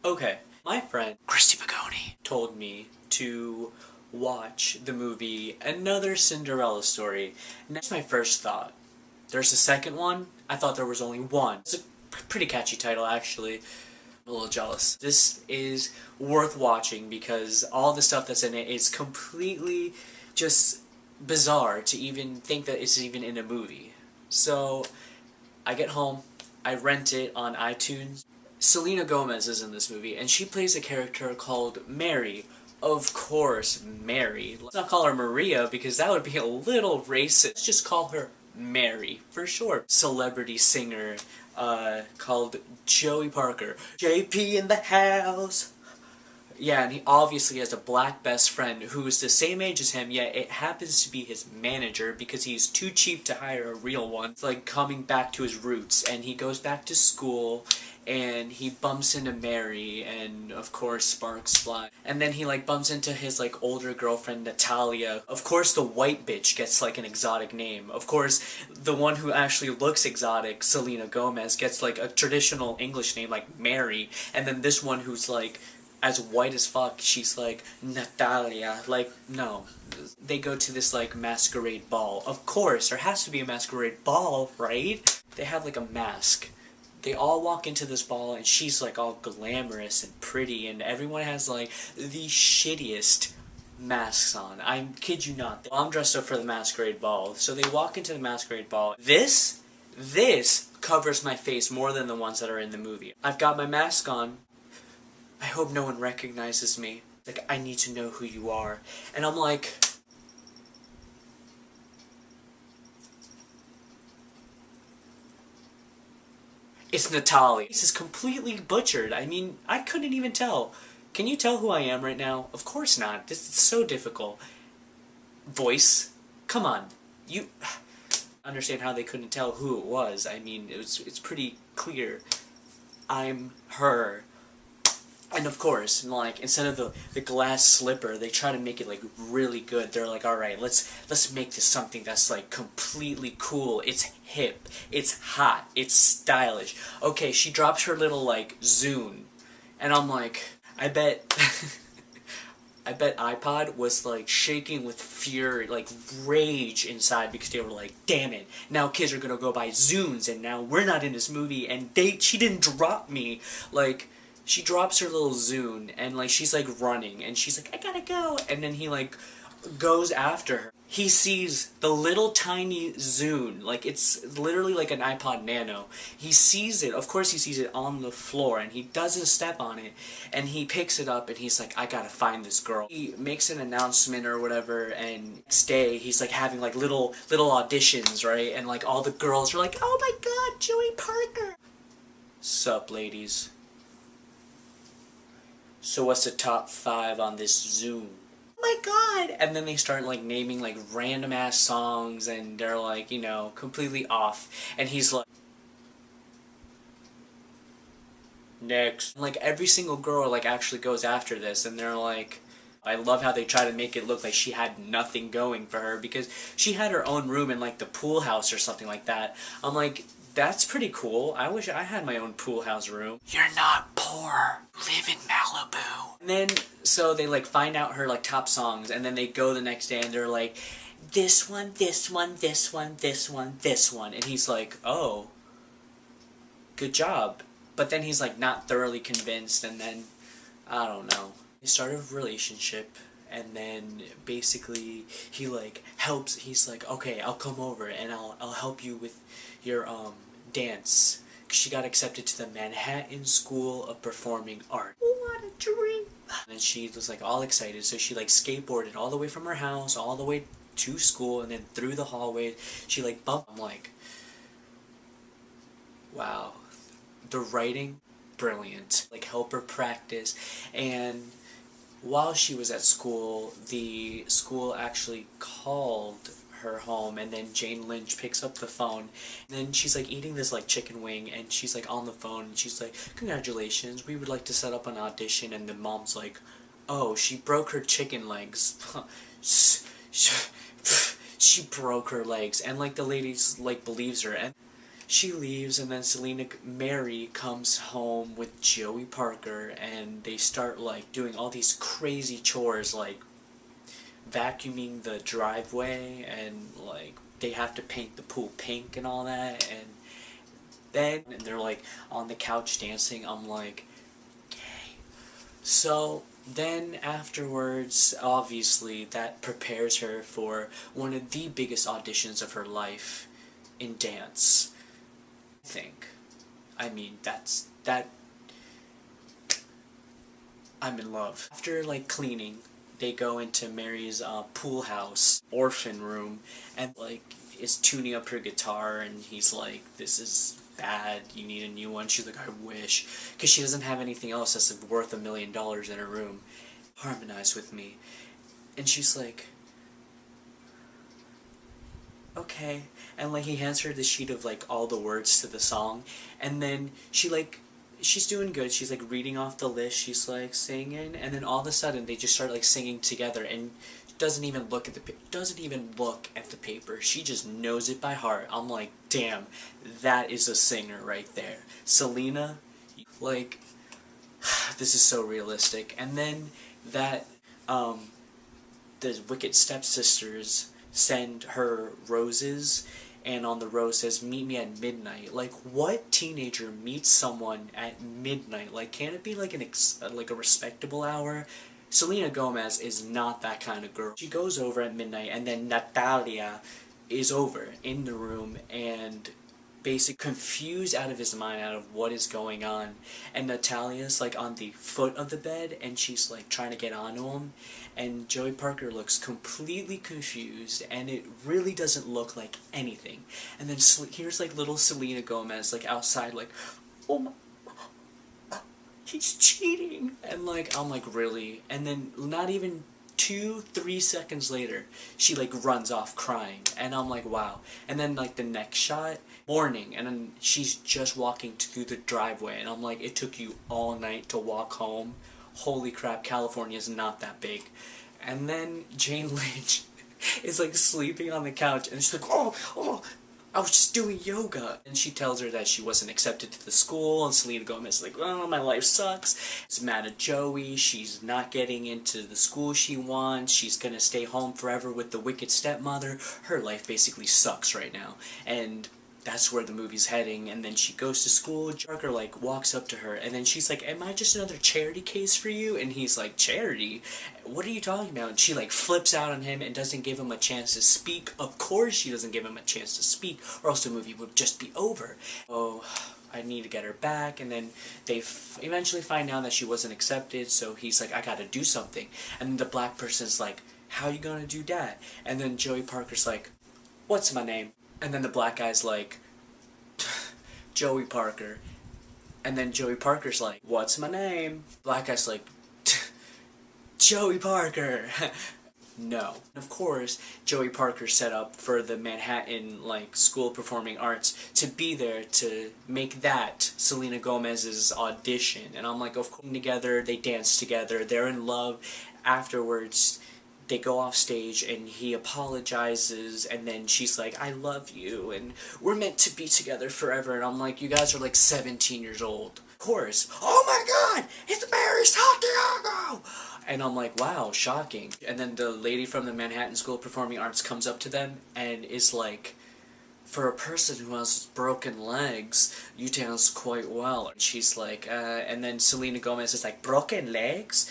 Okay, my friend Christy Pagoni told me to watch the movie Another Cinderella Story. And that's my first thought. There's a second one. I thought there was only one. It's a pretty catchy title, actually. I'm a little jealous. This is worth watching because all the stuff that's in it is completely just bizarre to even think that it's even in a movie. So, I get home, I rent it on iTunes. Selena Gomez is in this movie, and she plays a character called Mary. Of course, Mary. Let's not call her Maria, because that would be a little racist. Let's just call her Mary, for short. Celebrity singer, called Joey Parker. JP in the house! Yeah, and he obviously has a black best friend who is the same age as him, yet it happens to be his manager because he's too cheap to hire a real one. It's like coming back to his roots, and he goes back to school, and he bumps into Mary, and of course sparks fly. And then he like bumps into his like older girlfriend Natalia. Of course the white bitch gets like an exotic name. Of course the one who actually looks exotic, Selena Gomez, gets like a traditional English name like Mary. And then this one who's like as white as fuck, she's like, Natalia. Like, no. They go to this, like, masquerade ball. Of course, there has to be a masquerade ball, right? They have, like, a mask. They all walk into this ball, and she's, like, all glamorous and pretty, and everyone has, like, the shittiest masks on. I kid you not. I'm dressed up for the masquerade ball. So they walk into the masquerade ball. This covers my face more than the ones that are in the movie. I've got my mask on. I hope no one recognizes me. Like, I need to know who you are. And I'm like... It's Natalie. This is completely butchered. I mean, I couldn't even tell. Can you tell who I am right now? Of course not. This is so difficult. Voice? Come on. You... understand how they couldn't tell who it was. I mean, it's pretty clear. I'm her. And of course, like, instead of the glass slipper, they try to make it, like, really good. They're like, alright, let's make this something that's, like, completely cool. It's hip. It's hot. It's stylish. Okay, she drops her little, like, Zune. And I'm like, I bet iPod was, like, shaking with fury, like, rage inside because they were like, damn it, now kids are gonna go buy Zunes, and now we're not in this movie, and she didn't drop me, like... She drops her little Zune, and, like, she's, like, running, and she's like, I gotta go, and then he, like, goes after her. He sees the little tiny Zune, like, it's literally like an iPod Nano. He sees it, of course he sees it on the floor, and he doesn't step on it, and he picks it up, and he's like, I gotta find this girl. He makes an announcement or whatever, and next day, he's, like, having, like, little auditions, right, and, like, all the girls are like, oh my god, Joey Parker! Sup, ladies? So what's the top 5 on this Zoom? Oh my god! And then they start, like, naming, like, random-ass songs, and they're, like, you know, completely off. And he's like... Next. Like, every single girl, like, actually goes after this, and they're like... I love how they try to make it look like she had nothing going for her, because she had her own room in, like, the pool house or something like that. I'm like... That's pretty cool. I wish I had my own pool house room. You're not poor. Live in Malibu. And then, so they, like, find out her, like, top songs, and then they go the next day, and they're like, this one, this one, this one, this one, this one. And he's like, oh, good job. But then he's, like, not thoroughly convinced, and then, I don't know. They start a relationship, and then, basically, he, like, helps, he's like, okay, I'll come over, and I'll help you with your, dance. She got accepted to the Manhattan School of Performing Art. What a dream! And she was, like, all excited, so she, like, skateboarded all the way from her house, all the way to school, and then through the hallway, she, like, bumped. I'm like, wow. The writing, brilliant. Like, help her practice, and while she was at school, the school actually called her home, and then Jane Lynch picks up the phone, and then she's like eating this like chicken wing, and she's like on the phone, and she's like, congratulations, we would like to set up an audition, and the mom's like, oh, she broke her chicken legs. She broke her legs, and like the lady's like believes her, and she leaves, and then Mary comes home with Joey Parker, and they start like doing all these crazy chores, like vacuuming the driveway, and like they have to paint the pool pink and all that. And they're like on the couch dancing. I'm like, okay. So then afterwards, obviously, that prepares her for one of the biggest auditions of her life in dance. I think. I mean, that. I'm in love. After like cleaning, they go into Mary's pool house orphan room, and like is tuning up her guitar, and he's like, "This is bad. You need a new one." She's like, "I wish," because she doesn't have anything else that's like, worth $1 million in her room. Harmonize with me, and she's like, "Okay," and like he hands her the sheet of like all the words to the song, and then she's doing good. She's like reading off the list. She's like singing, and then all of a sudden they just start like singing together, and doesn't even look at the paper. She just knows it by heart. I'm like, damn, that is a singer right there. Selena, like, this is so realistic. And then that the Wicked Stepsisters send her roses, and on the rose says, "Meet me at midnight." Like, what teenager meets someone at midnight? Like, can't it be like like a respectable hour? Selena Gomez is not that kind of girl. She goes over at midnight, and then Natalia is over in the room, and basically confused out of his mind out of what is going on. And Natalia's like on the foot of the bed, and she's like trying to get onto him, and Joey Parker looks completely confused, and it really doesn't look like anything. And then here's like little Selena Gomez like outside, like, "Oh my, he's cheating," and like I'm like, really? And then not even 2-3 seconds later, she like runs off crying, and I'm like, wow. And then like the next shot, morning, and then she's just walking through the driveway, and I'm like, it took you all night to walk home? Holy crap, California's not that big. And then Jane Lynch is like sleeping on the couch, and she's like, oh, I was just doing yoga. And she tells her that she wasn't accepted to the school, and Selena Gomez is like, "Oh, my life sucks." She's mad at Joey. She's not getting into the school she wants. She's gonna stay home forever with the wicked stepmother. Her life basically sucks right now. And that's where the movie's heading. And then she goes to school. Parker like walks up to her, and then she's like, "Am I just another charity case for you?" And he's like, "Charity? What are you talking about?" And she like flips out on him and doesn't give him a chance to speak. Of course she doesn't give him a chance to speak, or else the movie would just be over. Oh, I need to get her back. And then they eventually find out that she wasn't accepted, so he's like, "I gotta do something." And the black person's like, "How you gonna do that?" And then Joey Parker's like, "What's my name?" And then the black guy's like, "Joey Parker." And then Joey Parker's like, "What's my name?" Black guy's like, "Joey Parker." No. Of course, Joey Parker set up for the Manhattan like School of Performing Arts to be there to make that Selena Gomez's audition. And I'm like, of course, together, they dance together, they're in love. Afterwards, they go off stage, and he apologizes, and then she's like, "I love you, and we're meant to be together forever." And I'm like, you guys are like 17 years old. Of course. "Oh my god, it's Mary Santiago!" And I'm like, wow, shocking. And then the lady from the Manhattan School of Performing Arts comes up to them and is like, "For a person who has broken legs, you dance quite well." And she's like, and then Selena Gomez is like, "Broken legs?"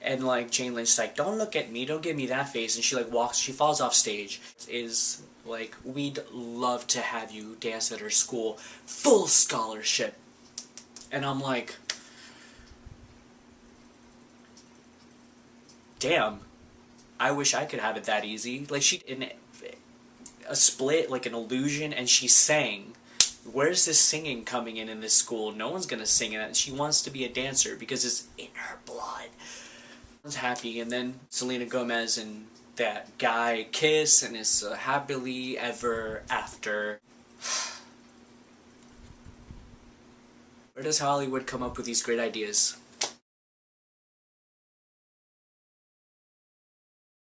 And like Jane Lynch's like, "Don't look at me, don't give me that face." And she like she falls off stage. Is like, "We'd love to have you dance at our school, full scholarship." And I'm like, damn, I wish I could have it that easy. Like, she in a split, like an illusion, and she sang. Where's this singing coming in this school? No one's gonna sing it. She wants to be a dancer because it's in her blood. I was happy, and then Selena Gomez and that guy kiss, and it's happily ever after. Where does Hollywood come up with these great ideas?